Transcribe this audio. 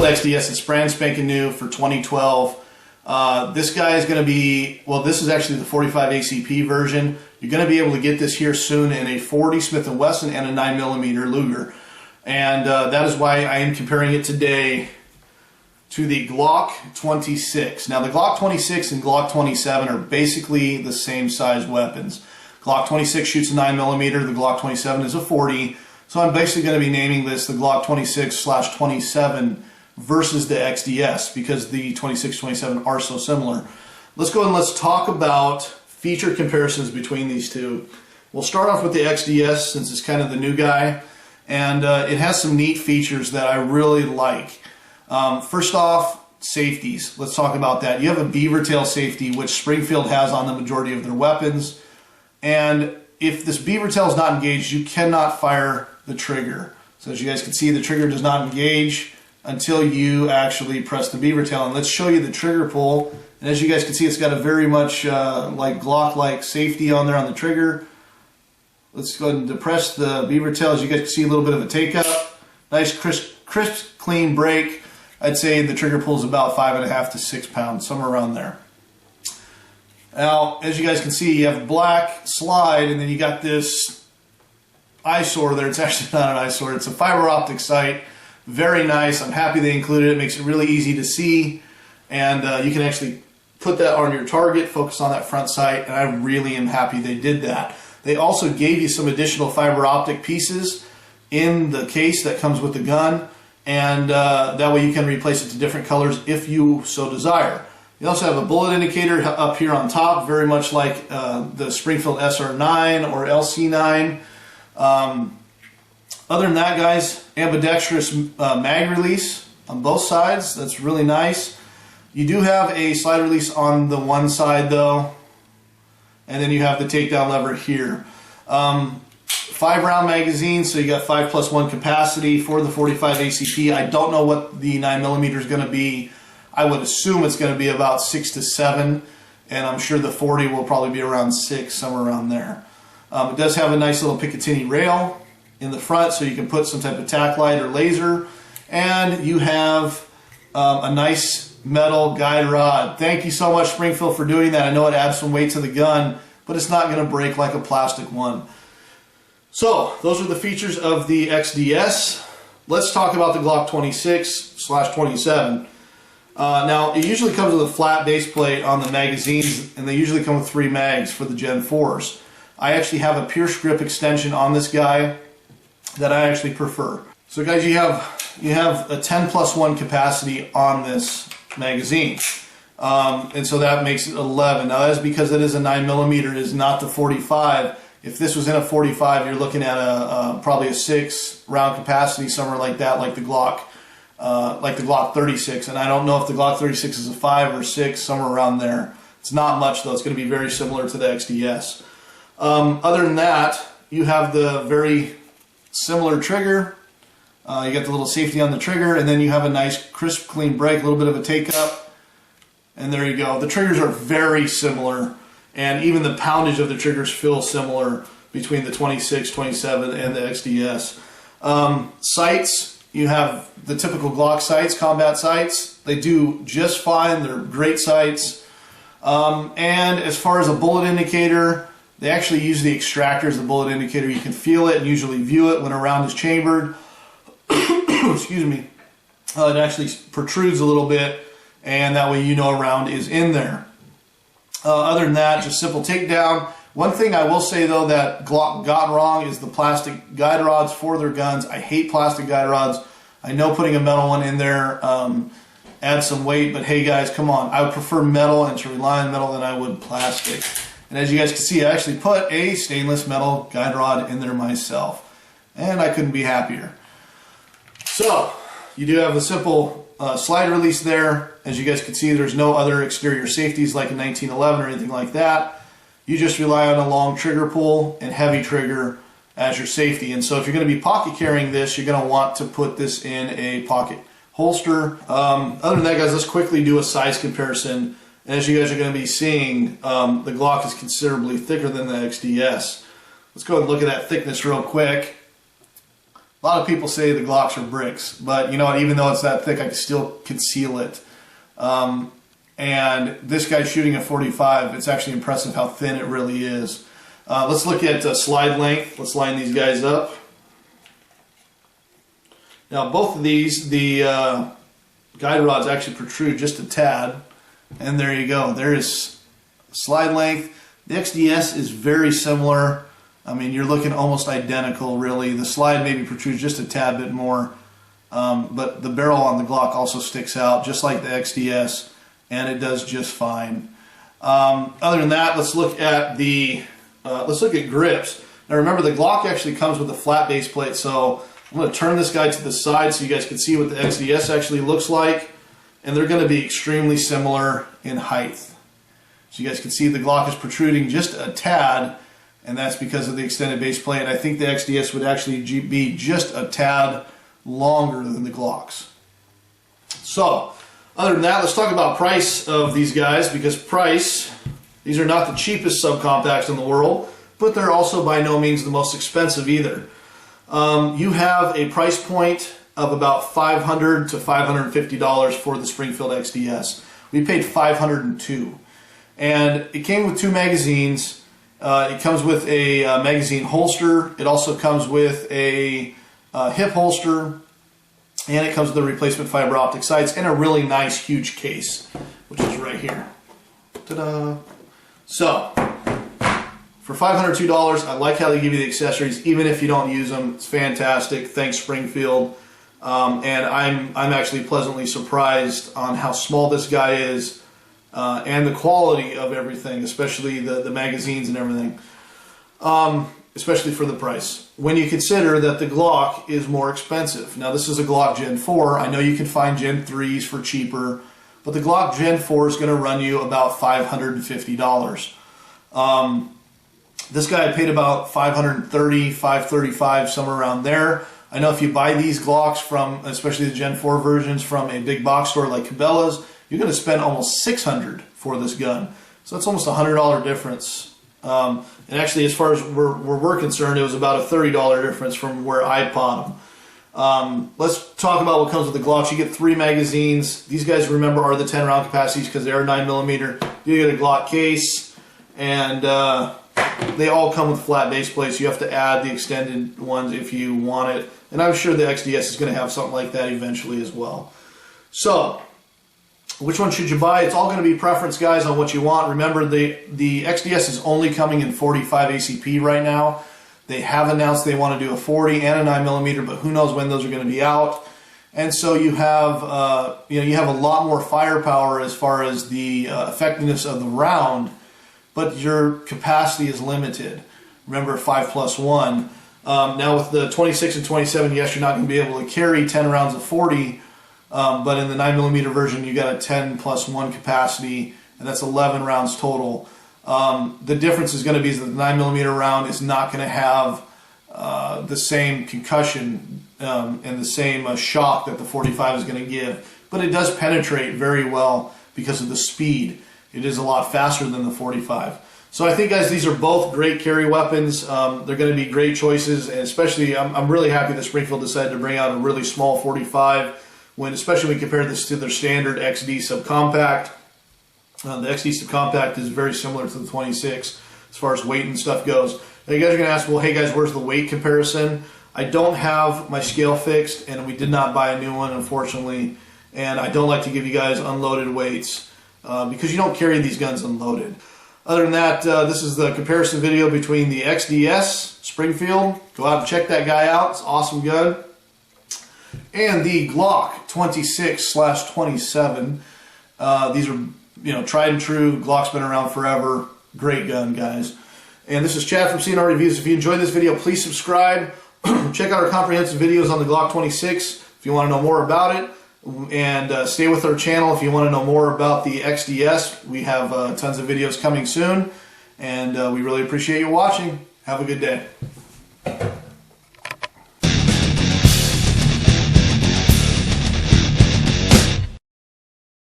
Springfield XDS is brand spanking new for 2012. This guy is going to be, well, this is actually the 45 ACP version. You're going to be able to get this here soon in a 40 Smith & Wesson and a 9mm Luger. And that is why I am comparing it today to the Glock 26. Now the Glock 26 and Glock 27 are basically the same size weapons. Glock 26 shoots a 9mm, the Glock 27 is a 40. So I'm basically going to be naming this the Glock 26/27 versus the XDS because the 26/27 are so similar. Let's go and let's talk about feature comparisons between these two. We'll start off with the XDS since it's kind of the new guy, and it has some neat features that I really like. First off, safeties. Let's talk about that. You have a beaver tail safety, which Springfield has on the majority of their weapons, and if this beaver tail is not engaged, you cannot fire the trigger. So as you guys can see, the trigger does not engage until you actually press the beaver tail. And let's show you the trigger pull. And as you guys can see, it's got a very much like Glock-like safety on there on the trigger. Let's go ahead and depress the beaver tail. As you guys can see, a little bit of a take up. Nice crisp, clean break. I'd say the trigger pull is about 5.5 to 6 pounds, somewhere around there. Now, as you guys can see, you have black slide, and then you got this eyesore there. It's actually not an eyesore. It's a fiber optic sight. Very nice. I'm happy they included it. It makes it really easy to see, and you can actually put that on your target, focus on that front sight, and I really am happy they did that. They also gave you some additional fiber optic pieces in the case that comes with the gun, and that way you can replace it to different colors if you so desire. You also have a bullet indicator up here on top, very much like the Springfield SR9 or LC9. Other than that, guys, ambidextrous mag release on both sides. That's really nice. You do have a slide release on the one side though, and then you have the takedown lever here. 5-round magazine, so you got 5+1 capacity for the 45 ACP. I don't know what the 9mm is going to be. I would assume it's going to be about 6 to 7, and I'm sure the 40 will probably be around 6, somewhere around there. It does have a nice little Picatinny rail in the front, so you can put some type of tack light or laser, and you have a nice metal guide rod. Thank you so much, Springfield, for doing that. I know it adds some weight to the gun, but it's not going to break like a plastic one. So those are the features of the XDS. Let's talk about the Glock 26/27. Now, it usually comes with a flat base plate on the magazines, and they usually come with 3 mags for the Gen 4s. I actually have a pierce grip extension on this guy that I actually prefer. So guys, you have a 10+1 capacity on this magazine. And so that makes it 11. Now that's because it is a 9mm, it is not the 45. If this was in a 45, you're looking at probably a 6-round capacity, somewhere like that, like the Glock 36. And I don't know if the Glock 36 is a 5 or 6, somewhere around there. It's not much though. It's going to be very similar to the XDS. Other than that, you have the very similar trigger. You got the little safety on the trigger, and then you have a nice crisp, clean break, a little bit of a take up, and there you go. The triggers are very similar, and even the poundage of the triggers feel similar between the 26, 27, and the XDS. Sights, you have the typical Glock sights, combat sights. They do just fine. They're great sights. And as far as a bullet indicator, they actually use the extractor as the bullet indicator. You can feel it and usually view it when a round is chambered. Excuse me. It actually protrudes a little bit, and that way you know a round is in there. Other than that, just simple takedown. One thing I will say though that Glock got wrong is the plastic guide rods for their guns. I hate plastic guide rods. I know putting a metal one in there adds some weight, but hey guys, come on. I would prefer metal and to rely on metal than I would plastic. And as you guys can see, I actually put a stainless metal guide rod in there myself, and I couldn't be happier. So you do have the simple slide release there. As you guys can see, there's no other exterior safeties like a 1911 or anything like that. You just rely on a long trigger pull and heavy trigger as your safety. And so if you're going to be pocket carrying this, you're going to want to put this in a pocket holster. Other than that, guys, let's quickly do a size comparison. As you guys are going to be seeing, the Glock is considerably thicker than the XDS. Let's go ahead and look at that thickness real quick. A lot of people say the Glocks are bricks, but you know what? Even though it's that thick, I can still conceal it. And this guy's shooting a 45. It's actually impressive how thin it really is. Let's look at slide length. Let's line these guys up. Now both of these, the guide rods actually protrude just a tad. And there you go. There is slide length. The XDS is very similar. I mean, you're looking almost identical, really. The slide maybe protrudes just a tad bit more. But the barrel on the Glock also sticks out, just like the XDS. And it does just fine. Other than that, let's look at grips. Now remember, the Glock actually comes with a flat base plate, so I'm going to turn this guy to the side so you guys can see what the XDS actually looks like, and they're going to be extremely similar in height. So you guys can see the Glock is protruding just a tad, and that's because of the extended base plate. I think the XDS would actually be just a tad longer than the Glocks. So other than that, let's talk about price of these guys, because these are not the cheapest subcompacts in the world, but they're also by no means the most expensive either. You have a price point of about $500 to $550 for the Springfield XDS. We paid $502, and it came with 2 magazines. It comes with a magazine holster. It also comes with a hip holster. And it comes with the replacement fiber optic sights and a really nice huge case, which is right here. Ta-da! So, for $502, I like how they give you the accessories, even if you don't use them. It's fantastic. Thanks, Springfield. And I'm actually pleasantly surprised on how small this guy is and the quality of everything, especially the magazines and everything. Especially for the price, when you consider that the Glock is more expensive. Now this is a Glock Gen 4. I know you can find Gen 3s for cheaper, but the Glock Gen 4 is going to run you about $550. This guy I paid about $530, $535, somewhere around there. I know if you buy these Glocks from, especially the Gen 4 versions, from a big box store like Cabela's, you're going to spend almost $600 for this gun. So that's almost a $100 difference. And actually, as far as we're concerned, it was about a $30 difference from where I bought them. Let's talk about what comes with the Glocks. You get 3 magazines. These guys, remember, are the 10-round capacities because they are 9mm. You get a Glock case, and they all come with flat base plates. You have to add the extended ones if you want it. And I'm sure the XDS is going to have something like that eventually as well. So, which one should you buy? It's all going to be preference, guys, on what you want. Remember, the XDS is only coming in 45 ACP right now. They have announced they want to do a 40 and a 9mm, but who knows when those are going to be out. And so you have, you have a lot more firepower as far as the effectiveness of the round, but your capacity is limited. Remember, 5+1. Now with the 26 and 27, yes, you're not going to be able to carry 10 rounds of 40. But in the 9mm version, you got a 10+1 capacity, and that's 11 rounds total. The difference is going to be that the 9mm round is not going to have the same concussion and the same shock that the 45 is going to give. But it does penetrate very well because of the speed. It is a lot faster than the 45. So I think, guys, these are both great carry weapons. They're going to be great choices, and especially I'm really happy that Springfield decided to bring out a really small 45. Especially when we compare this to their standard XD subcompact. The XD subcompact is very similar to the 26 as far as weight and stuff goes. Now you guys are going to ask, well, hey guys, where's the weight comparison? I don't have my scale fixed, and we did not buy a new one, unfortunately. And I don't like to give you guys unloaded weights because you don't carry these guns unloaded. Other than that, this is the comparison video between the XDS Springfield. Go out and check that guy out. It's an awesome gun. And the Glock 26/27. These are, tried and true. Glock's been around forever. Great gun, guys. And this is Chad from CNR Reviews. If you enjoyed this video, please subscribe. Check out our comprehensive videos on the Glock 26 if you want to know more about it. And stay with our channel if you want to know more about the XDS. We have tons of videos coming soon. And we really appreciate you watching. Have a good day.